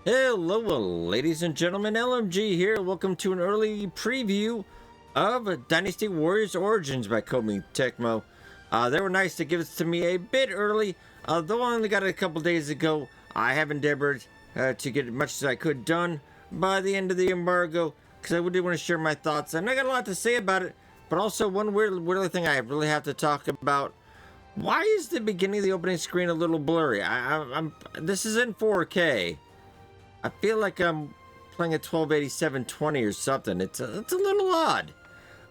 Hello, ladies and gentlemen, LMG here. Welcome to an early preview of Dynasty Warriors Origins by Komi Tecmo. They were nice to give it to me a bit early, though I only got it a couple days ago. I have endeavored to get as much as I could done by the end of the embargo, because I did want to share my thoughts, and I got a lot to say about it, but also one weird thing I really have to talk about. Why is the beginning of the opening screen a little blurry? This is in 4K. I feel like I'm playing a 1280 or something. It's a little odd.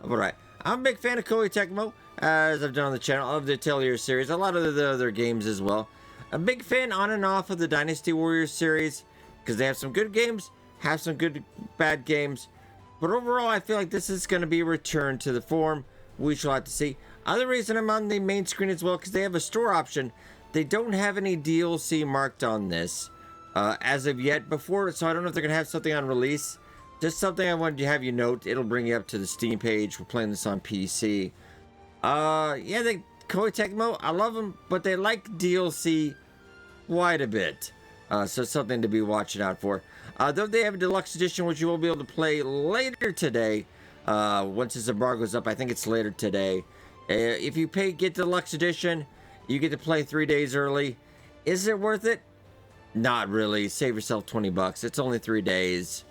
All right, I'm a big fan of Koei Tecmo, as I've done on the channel, of the Atelier series, a lot of the other games as well. A big fan on and off of the Dynasty Warriors series, because they have some good games, have some bad games. But overall, I feel like this is going to be a return to the form. We shall have to see. Other reason I'm on the main screen as well, because they have a store option. They don't have any DLC marked on this. As of yet before, so I don't know if they're gonna have something on release. Just something I wanted to have you note. It'll bring you up to the Steam page. We're playing this on PC. Yeah, Koei Tecmo, I love them, but they like DLC quite a bit. So something to be watching out for. Though they have a deluxe edition, which you will be able to play later today. Once this embargo's up, I think it's later today. If you get deluxe edition, you get to play 3 days early. Is it worth it? Not really. Save yourself 20 bucks. It's only 3 days.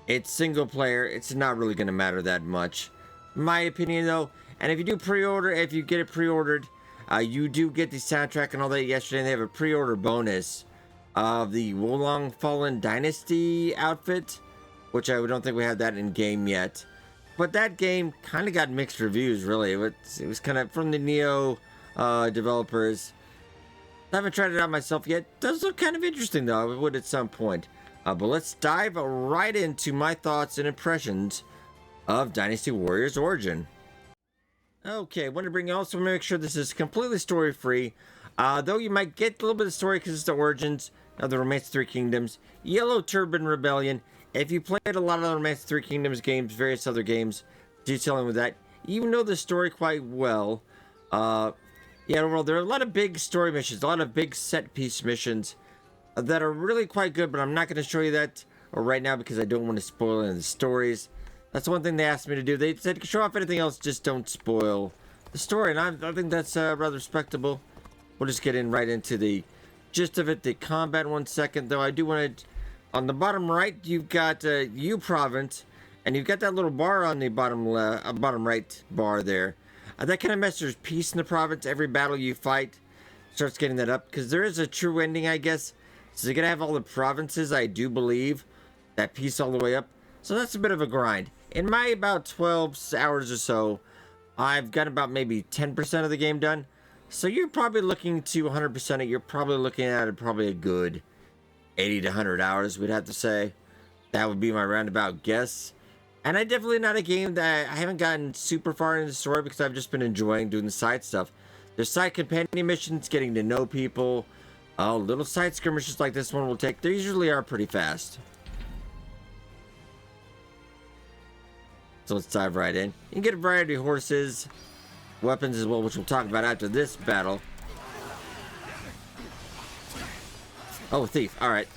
It's single player. It's not really going to matter that much. My opinion, though. And if you do pre-order, if you get it pre-ordered, you do get the soundtrack and all that yesterday. And they have a pre-order bonus of the Wolong Fallen Dynasty outfit, which I don't think we have that in game yet. But that game kind of got mixed reviews, really. It was kind of from the Neo developers. I haven't tried it out myself yet. Does look kind of interesting, though. I would at some point. But let's dive right into my thoughts and impressions of Dynasty Warriors Origin. Okay, want to bring you also make sure this is completely story-free. Though you might get a little bit of story because it's the Origins of the Romance of Three Kingdoms, Yellow Turban Rebellion. If you played a lot of the Romance of Three Kingdoms games, various other games detailing with that, you know the story quite well. Yeah, overall, there are a lot of big story missions, a lot of big set-piece missions that are really quite good, but I'm not going to show you that right now because I don't want to spoil any of the stories. That's one thing they asked me to do. They said, show off anything else, just don't spoil the story, and I think that's rather respectable. We'll just get right into the gist of it, the combat in 1 second, though I do want to... On the bottom right, you've got U Province, and you've got that little bar on the bottom right bar there. That kind of measures peace in the province. Every battle you fight starts getting that up, because there is a true ending, I guess. So you're going to have all the provinces, I do believe, that peace all the way up. So that's a bit of a grind. In my about 12 hours or so, I've got about maybe 10% of the game done. So you're probably looking to 100% it. You're probably looking at probably a good 80 to 100 hours, we'd have to say. That would be my roundabout guess. And I definitely not a game that I haven't gotten super far into the story because I've just been enjoying doing the side stuff. There's side companion missions, getting to know people. Little side skirmishes like this one will take. They usually are pretty fast. So let's dive right in. You can get a variety of horses, weapons as well, which we'll talk about after this battle. Oh, thief. All right.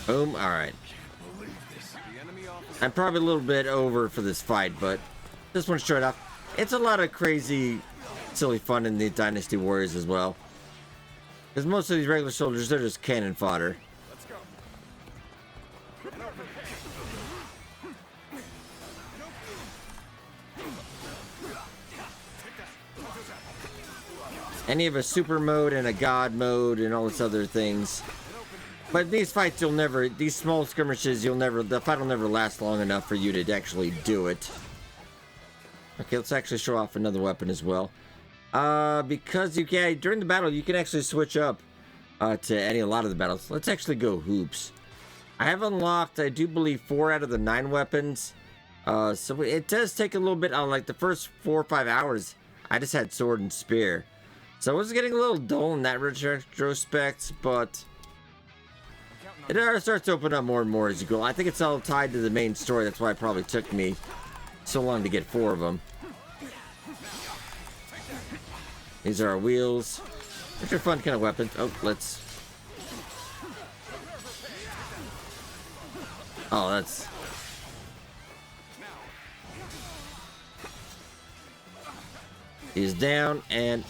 Boom, alright. I'm probably a little bit over for this fight, but this one straight off. It's a lot of crazy, silly fun in the Dynasty Warriors as well. Because most of these regular soldiers, they're just cannon fodder. Let's go. And you have a super mode and a god mode and all this other things. But these fights, these small skirmishes, the fight will never last long enough for you to actually do it. Okay, let's actually show off another weapon as well. Because during the battle, you can actually switch up to a lot of the battles. Let's actually go hoops. I have unlocked, I do believe, 4 out of the 9 weapons. So it does take a little bit on, like, the first 4 or 5 hours. I just had sword and spear. So I was getting a little dull in that retrospect, but It starts to open up more and more as you go. I think it's all tied to the main story. That's why it probably took me so long to get 4 of them. These are our wheels. Which are fun kind of weapons. Oh, let's... Oh, that's... He's down, and...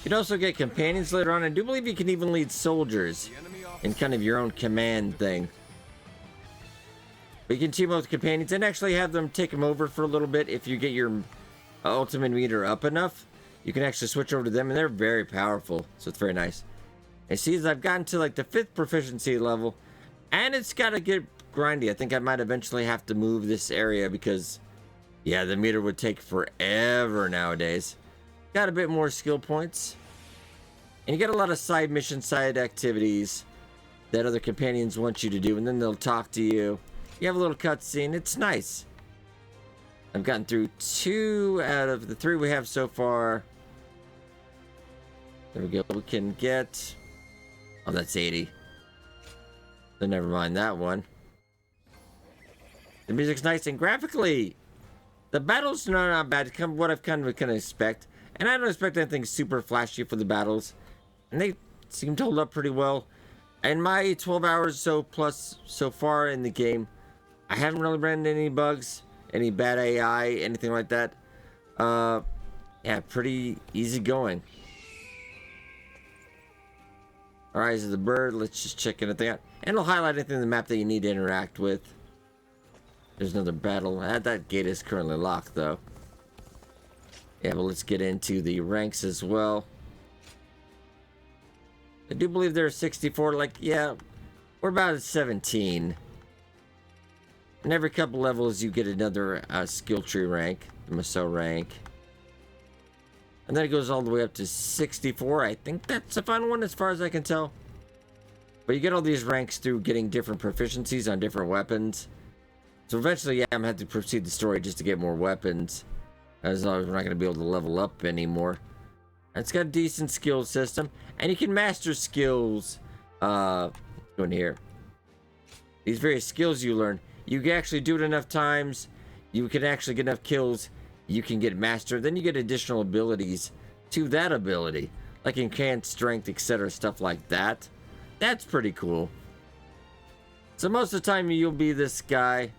You can also get companions later on. I do believe you can even lead soldiers in kind of your own command thing. But you can team up with companions and actually have them take them over for a little bit. If you get your ultimate meter up enough, you can actually switch over to them, and they're very powerful. So it's very nice. And see, as I've gotten to like the 5th proficiency level, and it's got to get grindy. I think I might eventually have to move this area because, yeah, the meter would take forever nowadays. Got a bit more skill points. And you get a lot of side missions, side activities that other companions want you to do. And then they'll talk to you. You have a little cutscene. It's nice. I've gotten through 2 out of the 3 we have so far. There we go. We can get... Oh, that's 80. So never mind that one. The music's nice, and graphically, the battles are not bad. What I've kind of expect. And I don't expect anything super flashy for the battles. And they seem to hold up pretty well. In my 12 hours so far in the game, I haven't really ran into any bugs, any bad AI, anything like that. Yeah, pretty easy going. Eyes of the bird. Let's just check anything out. And it'll highlight anything on the map that you need to interact with. There's another battle. That gate is currently locked, though. Yeah, but let's get into the ranks as well. I do believe there are 64. Like, yeah, we're about at 17. And every couple levels, you get another skill tree rank, the Maso rank. And then it goes all the way up to 64. I think that's the final one as far as I can tell. But you get all these ranks through getting different proficiencies on different weapons. So eventually, yeah, I'm going to have to proceed the story just to get more weapons. As long as we're not going to be able to level up anymore. And it's got a decent skill system. And you can master skills. Going here. These various skills you learn. You can actually do it enough times. You can actually get enough kills. You can get mastered. Then you get additional abilities to that ability. Like enhanced strength, etc. Stuff like that. That's pretty cool. So most of the time you'll be this guy.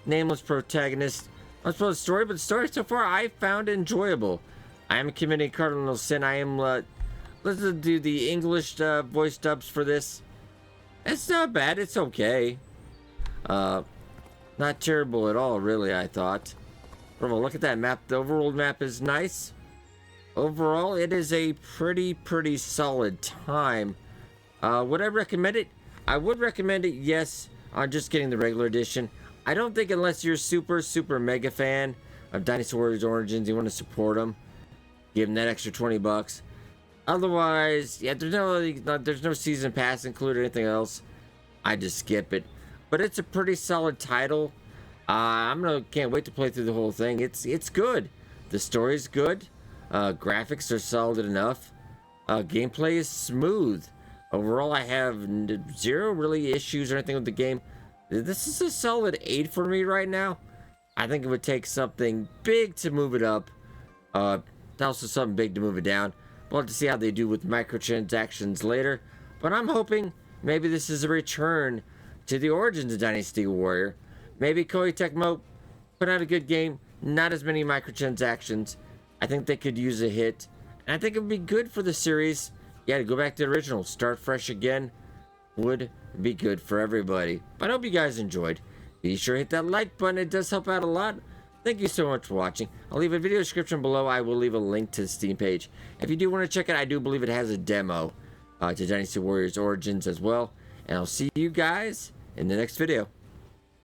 Nameless protagonist. Not supposed to story, but the story so far I found enjoyable. I am committing a cardinal sin. I am let's do the English voice dubs for this. It's not bad. It's okay. Not terrible at all, really. I thought. Well, look at that map. The overall map is nice. Overall, it is a pretty solid time. Would I recommend it? I would recommend it. Yes, on just getting the regular edition. I don't think unless you're super mega fan of Dynasty Warriors Origins, you want to support them, give them that extra 20 bucks. Otherwise, yeah, there's no season pass included or anything else. I just skip it. But it's a pretty solid title. Can't wait to play through the whole thing. It's good. The story's good. Graphics are solid enough. Gameplay is smooth. Overall, I have 0 really issues or anything with the game. This is a solid 8 for me right now. I think it would take something big to move it up. Also something big to move it down. We'll have to see how they do with microtransactions later. But I'm hoping maybe this is a return to the origins of Dynasty Warrior. Maybe Koei Tecmo put out a good game. Not as many microtransactions. I think they could use a hit. And I think it would be good for the series. Yeah, to go back to the original. Start fresh again. Would be good for everybody. But I hope you guys enjoyed. Be sure to hit that like button. It does help out a lot. Thank you so much for watching. I'll leave a video description below. I will leave a link to the Steam page. If you do want to check it, I do believe it has a demo to Dynasty Warriors Origins as well. And I'll see you guys in the next video.